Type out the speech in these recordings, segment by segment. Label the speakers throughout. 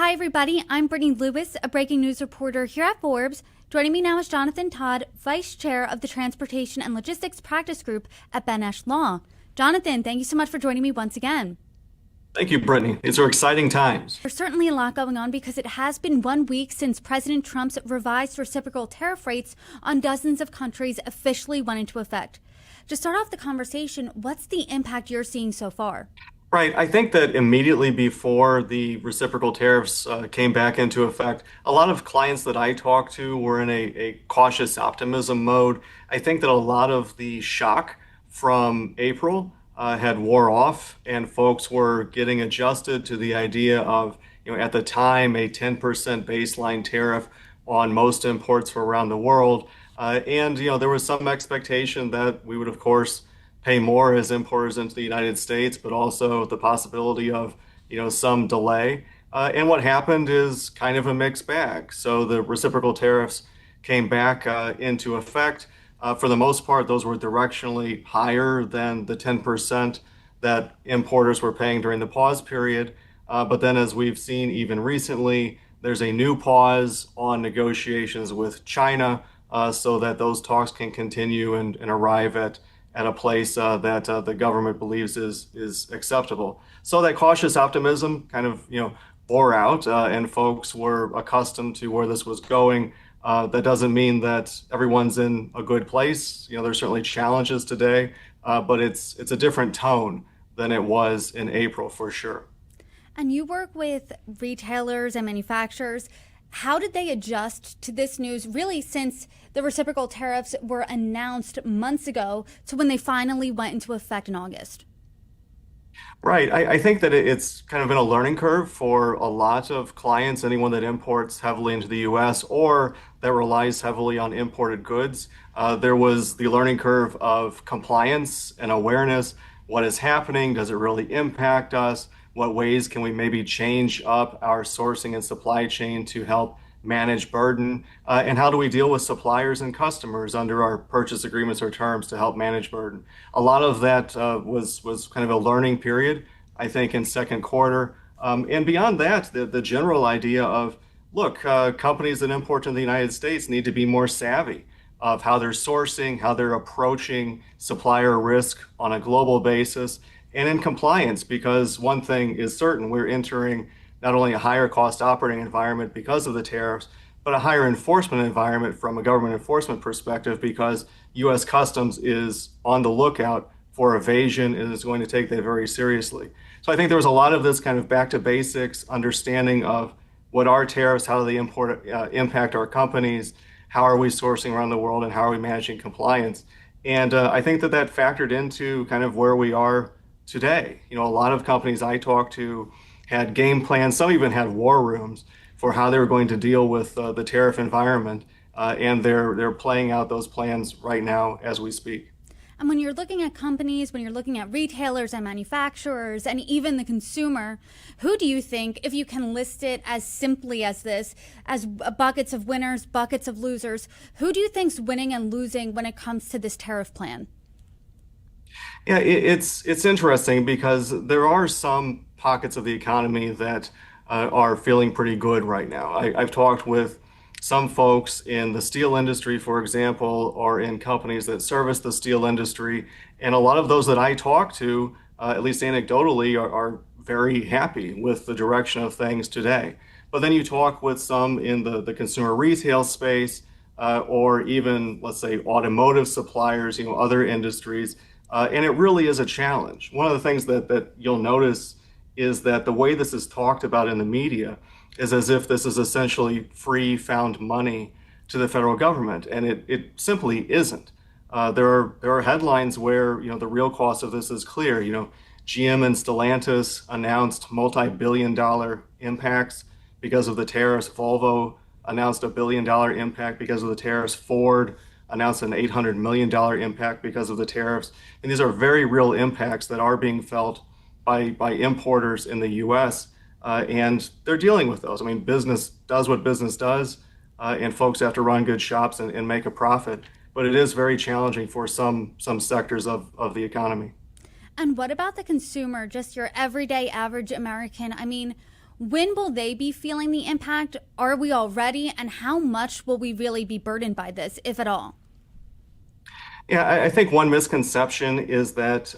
Speaker 1: Hi, everybody. I'm Brittany Lewis, a breaking news reporter here at Forbes. Joining me now is Jonathan Todd, Vice Chair of the Transportation and Logistics Practice Group at Benesch Law. Jonathan, thank you so much for joining me once again.
Speaker 2: Thank you, Brittany. These are exciting times.
Speaker 1: There's certainly a lot going on because it has been 1 week since President Trump's revised reciprocal tariff rates on dozens of countries officially went into effect. To start off the conversation, what's the impact you're seeing so far?
Speaker 2: Right. I think that immediately before the reciprocal tariffs came back into effect, a lot of clients that I talked to were in a cautious optimism mode. I think that a lot of the shock from April had wore off, and folks were getting adjusted to the idea of, at the time, a 10% baseline tariff on most imports from around the world. There was some expectation that we would, of course, pay more as importers into the United States, but also the possibility of, some delay. And what happened is kind of a mixed bag. So the reciprocal tariffs came back into effect. For the most part, those were directionally higher than the 10% that importers were paying during the pause period. But then, as we've seen even recently, there's a new pause on negotiations with China so that those talks can continue and arrive at a place that the government believes is acceptable. So that cautious optimism kind of bore out, and folks were accustomed to where this was going. That doesn't mean that everyone's in a good place. There's certainly challenges today, but it's a different tone than it was in April for sure.
Speaker 1: And you work with retailers and manufacturers. How did they adjust to this news, really, since the reciprocal tariffs were announced months ago to when they finally went into effect in August?
Speaker 2: Right. I think that it's kind of been a learning curve for a lot of clients, anyone that imports heavily into the US or that relies heavily on imported goods. There was the learning curve of compliance and awareness. What is happening? Does it really impact us? What ways can we maybe change up our sourcing and supply chain to help manage burden? And how do we deal with suppliers and customers under our purchase agreements or terms to help manage burden? A lot of that was kind of a learning period, I think, in second quarter. And beyond that, the general idea of, look, companies that import to the United States need to be more savvy of how they're sourcing, how they're approaching supplier risk on a global basis, and in compliance, because one thing is certain, we're entering not only a higher cost operating environment because of the tariffs, but a higher enforcement environment from a government enforcement perspective because U.S. Customs is on the lookout for evasion and is going to take that very seriously. So I think there was a lot of this kind of back to basics understanding of what are tariffs, how do they impact our companies, how are we sourcing around the world, and how are we managing compliance. And I think that factored into kind of where we are today. A lot of companies I talked to had game plans. Some even had war rooms for how they were going to deal with the tariff environment, and they're playing out those plans right now as we speak.
Speaker 1: And when you're looking at companies, when you're looking at retailers and manufacturers and even the consumer, who do you think, if you can list it as simply as this, as buckets of winners, buckets of losers, who do you think's winning and losing when it comes to this tariff plan?
Speaker 2: Yeah, it's interesting because there are some pockets of the economy that are feeling pretty good right now. I've talked with some folks in the steel industry, for example, or in companies that service the steel industry, and a lot of those that I talk to, at least anecdotally, are very happy with the direction of things today. But then you talk with some in the consumer retail space, or even, let's say, automotive suppliers, other industries. And it really is a challenge. One of the things that you'll notice is that the way this is talked about in the media is as if this is essentially free found money to the federal government, and it simply isn't. There are headlines where the real cost of this is clear. GM and Stellantis announced multi-billion-dollar impacts because of the tariffs. Volvo announced $1 billion impact because of the tariffs. Ford announced an $800 million impact because of the tariffs. And these are very real impacts that are being felt by importers in the US, and they're dealing with those. I mean, business does what business does, and folks have to run good shops and make a profit. But it is very challenging for some sectors of the economy.
Speaker 1: And what about the consumer, just your everyday average American? I mean, When will they be feeling the impact? Are we already? And how much will we really be burdened by this, if at all?
Speaker 2: Yeah, I think one misconception is that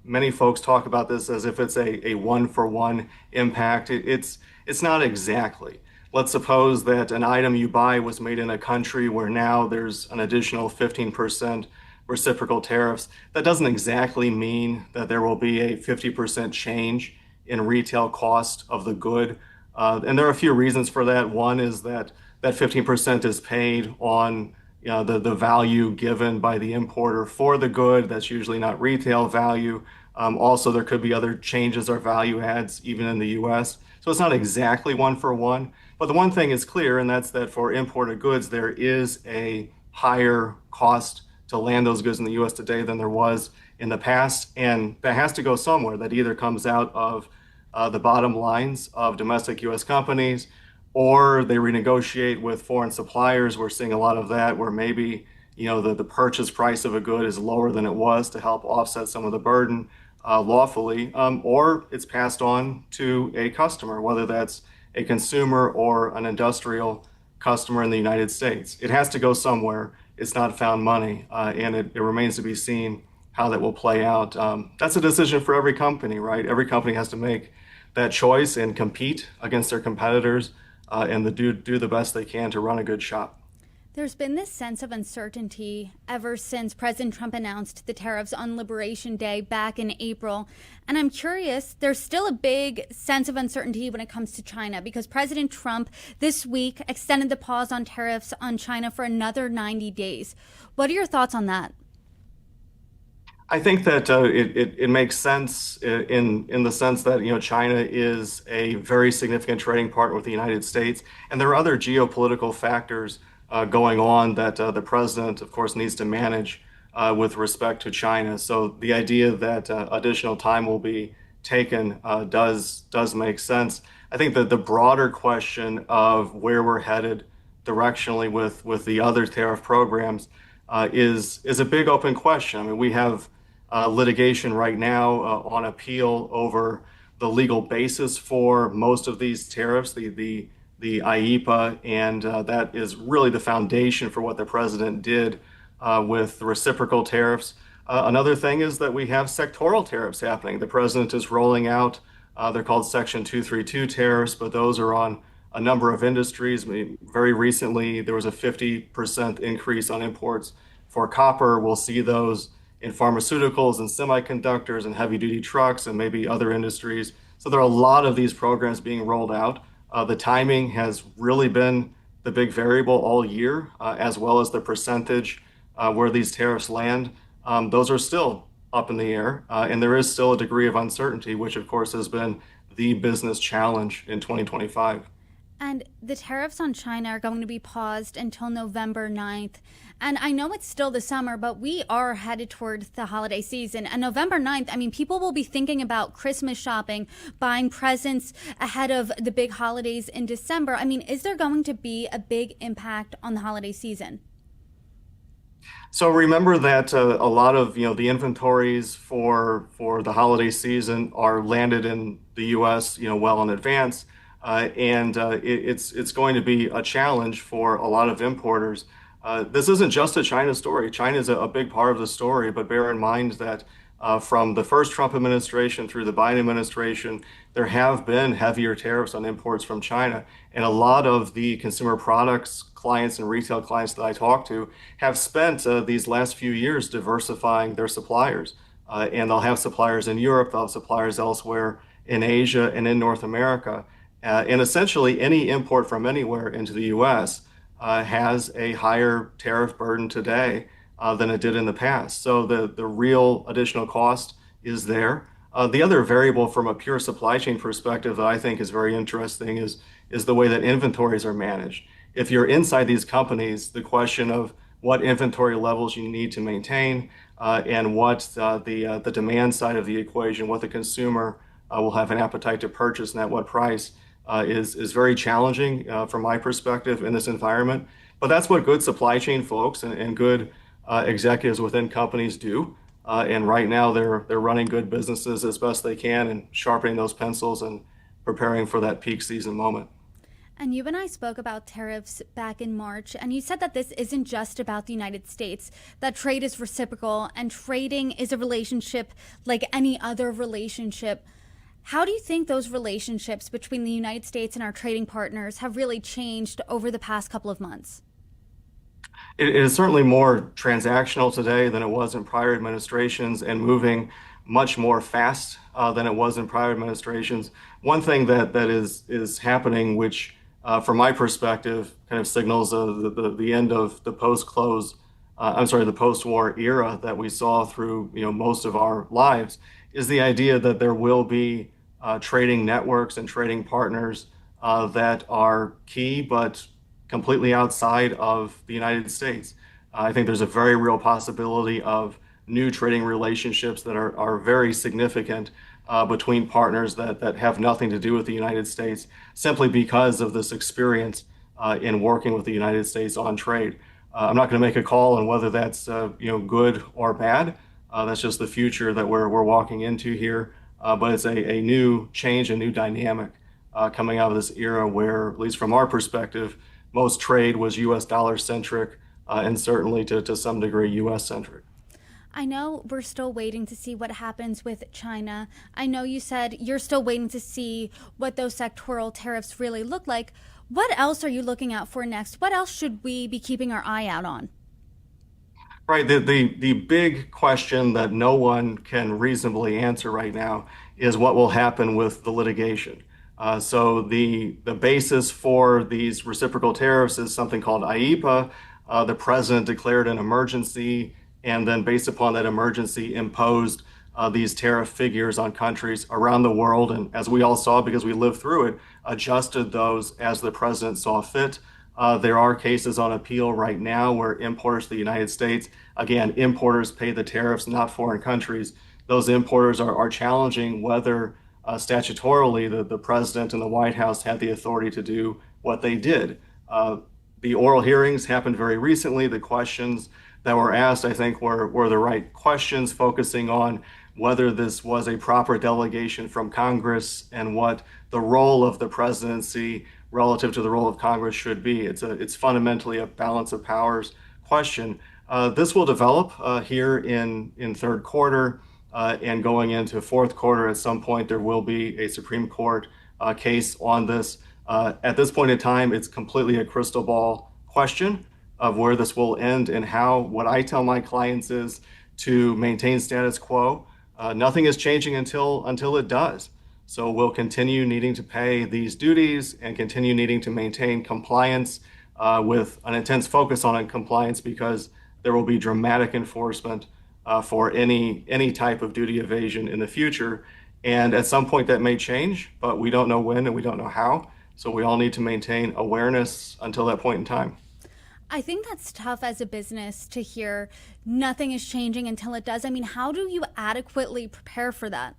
Speaker 2: many folks talk about this as if it's a one-for-one impact. It's not exactly. Let's suppose that an item you buy was made in a country where now there's an additional 15% reciprocal tariffs. That doesn't exactly mean that there will be a 50% change in retail cost of the good. And there are a few reasons for that. One is that that 15% is paid on the value given by the importer for the good. That's usually not retail value. Also, there could be other changes or value adds even in the US. So it's not exactly one for one. But the one thing is clear, and that's that for imported goods, there is a higher cost to land those goods in the US today than there was in the past. And that has to go somewhere. That either comes out of the bottom lines of domestic US companies, or they renegotiate with foreign suppliers. We're seeing a lot of that where maybe the purchase price of a good is lower than it was to help offset some of the burden lawfully, or it's passed on to a customer, whether that's a consumer or an industrial customer in the United States. It has to go somewhere. It's not found money, and it remains to be seen how that will play out. That's a decision for every company, right? Every company has to make that choice and compete against their competitors and do the best they can to run a good shop.
Speaker 1: There's been this sense of uncertainty ever since President Trump announced the tariffs on Liberation Day back in April. And I'm curious, there's still a big sense of uncertainty when it comes to China because President Trump this week extended the pause on tariffs on China for another 90 days. What are your thoughts on that?
Speaker 2: I think that it makes sense in the sense that China is a very significant trading partner with the United States, and there are other geopolitical factors going on that the president, of course, needs to manage with respect to China. So the idea that additional time will be taken does make sense. I think that the broader question of where we're headed directionally with the other tariff programs is a big open question. I mean, we have litigation right now on appeal over the legal basis for most of these tariffs, the IEPA, and that is really the foundation for what the president did with the reciprocal tariffs. Another thing is that we have sectoral tariffs happening. The president is rolling out, they're called Section 232 tariffs, but those are on a number of industries. I mean, very recently, there was a 50% increase on imports for copper. We'll see those in pharmaceuticals and semiconductors and heavy duty trucks and maybe other industries. So there are a lot of these programs being rolled out. The timing has really been the big variable all year, as well as the percentage where these tariffs land. Those are still up in the air, and there is still a degree of uncertainty, which of course has been the business challenge in 2025.
Speaker 1: And the tariffs on China are going to be paused until November 9th. And I know it's still the summer, but we are headed towards the holiday season. And November 9th, I mean, people will be thinking about Christmas shopping, buying presents ahead of the big holidays in December. I mean, is there going to be a big impact on the holiday season?
Speaker 2: So remember that a lot of the inventories for the holiday season are landed in the U.S. Well in advance, and it's going to be a challenge for a lot of importers. This isn't just a China story. China is a big part of the story, but bear in mind that from the first Trump administration through the Biden administration, there have been heavier tariffs on imports from China. And a lot of the consumer products clients and retail clients that I talk to have spent these last few years diversifying their suppliers. And they'll have suppliers in Europe, they'll have suppliers elsewhere in Asia and in North America. And essentially, any import from anywhere into the US has a higher tariff burden today than it did in the past. So the real additional cost is there. The other variable from a pure supply chain perspective that I think is very interesting is the way that inventories are managed. If you're inside these companies, the question of what inventory levels you need to maintain and what the demand side of the equation, what the consumer will have an appetite to purchase and at what price is very challenging from my perspective in this environment. But that's what good supply chain folks and good executives within companies do. And right now they're running good businesses as best they can and sharpening those pencils and preparing for that peak season moment.
Speaker 1: And you and I spoke about tariffs back in March, and you said that this isn't just about the United States, that trade is reciprocal and trading is a relationship like any other relationship. How do you think those relationships between the United States and our trading partners have really changed over the past couple of months?
Speaker 2: It is certainly more transactional today than it was in prior administrations and moving much more fast than it was in prior administrations. One thing that is happening, which from my perspective kind of signals the end of the post-close, I'm sorry, the post-war era that we saw through most of our lives, is the idea that there will be trading networks and trading partners that are key, but completely outside of the United States. I think there's a very real possibility of new trading relationships that are very significant between partners that have nothing to do with the United States simply because of this experience in working with the United States on trade. I'm not going to make a call on whether that's good or bad. That's just the future that we're walking into here. But it's a new change, a new dynamic coming out of this era where, at least from our perspective, most trade was US dollar centric and certainly to some degree US centric.
Speaker 1: I know we're still waiting to see what happens with China. I know you said you're still waiting to see what those sectoral tariffs really look like. What else are you looking out for next? What else should we be keeping our eye out on?
Speaker 2: Right. The big question that no one can reasonably answer right now is what will happen with the litigation. So the basis for these reciprocal tariffs is something called IEEPA. The president declared an emergency and then based upon that emergency imposed these tariff figures on countries around the world. And as we all saw, because we lived through it, adjusted those as the president saw fit. There are cases on appeal right now where importers to the United States, again, importers pay the tariffs, not foreign countries. Those importers are challenging whether statutorily the president and the White House had the authority to do what they did. The oral hearings happened very recently. The questions that were asked, I think, were the right questions, focusing on whether this was a proper delegation from Congress and what the role of the presidency relative to the role of Congress should be. It's fundamentally a balance of powers question. This will develop here in third quarter and going into fourth quarter. At some point, there will be a Supreme Court case on this. At this point in time, it's completely a crystal ball question of where this will end and how. What I tell my clients is to maintain status quo. Nothing is changing until it does. So we'll continue needing to pay these duties and continue needing to maintain compliance with an intense focus on compliance because there will be dramatic enforcement for any type of duty evasion in the future. And at some point that may change, but we don't know when and we don't know how. So we all need to maintain awareness until that point in time.
Speaker 1: I think that's tough as a business to hear nothing is changing until it does. I mean, how do you adequately prepare for that?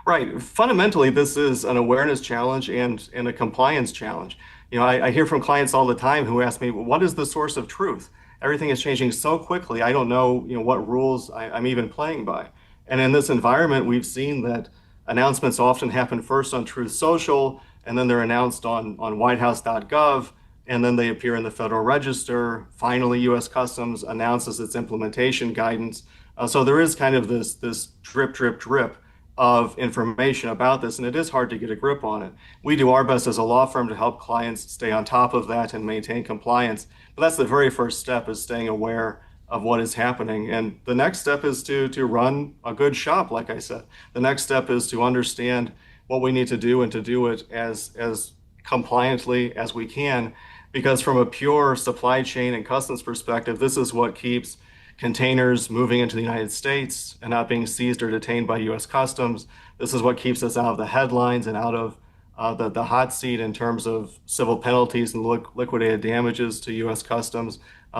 Speaker 2: Right. Fundamentally, this is an awareness challenge and a compliance challenge. I hear from clients all the time who ask me, well, what is the source of truth? Everything is changing so quickly. I don't know, what rules I'm even playing by. And in this environment, we've seen that announcements often happen first on Truth Social, and then they're announced on whitehouse.gov, and then they appear in the Federal Register. Finally, U.S. Customs announces its implementation guidance. So there is kind of this drip, drip, drip of information about this, and it is hard to get a grip on it. We do our best as a law firm to help clients stay on top of that and maintain compliance. But that's the very first step, is staying aware of what is happening. And the next step is to run a good shop, like I said. The next step is to understand what we need to do and to do it as compliantly as we can. Because from a pure supply chain and customs perspective, this is what keeps containers moving into the United States and not being seized or detained by U.S. Customs. This is what keeps us out of the headlines and out of the hot seat in terms of civil penalties and liquidated damages to U.S. Customs.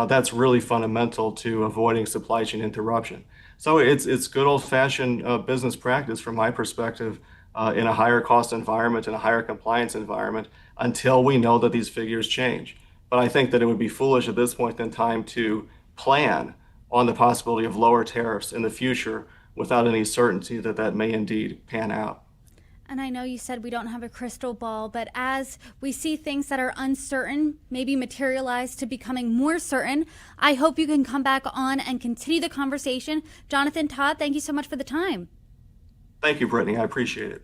Speaker 2: That's really fundamental to avoiding supply chain interruption. So it's good old-fashioned business practice from my perspective in a higher cost environment, in a higher compliance environment, until we know that these figures change. But I think that it would be foolish at this point in time to plan on the possibility of lower tariffs in the future without any certainty that that may indeed pan out.
Speaker 1: And I know you said we don't have a crystal ball, but as we see things that are uncertain maybe materialize to becoming more certain, I hope you can come back on and continue the conversation. Jonathan, Todd, thank you so much for the time.
Speaker 2: Thank you, Brittany. I appreciate it.